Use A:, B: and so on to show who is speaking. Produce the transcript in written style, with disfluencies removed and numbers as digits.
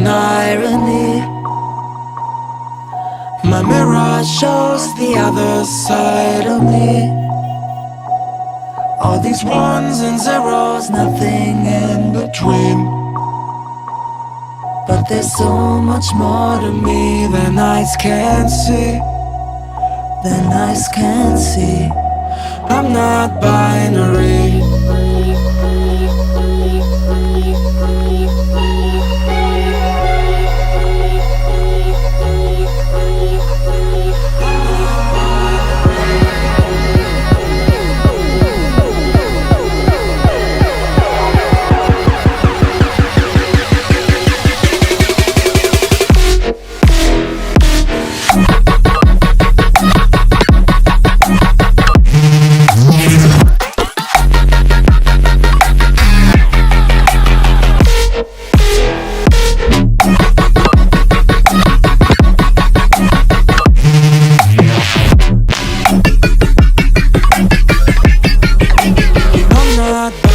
A: an irony. My mirror shows the other side of me. All these ones and zeros, nothing in between. But there's so much more to me than eyes can see. Than eyes can see. I'm not binary. I'm not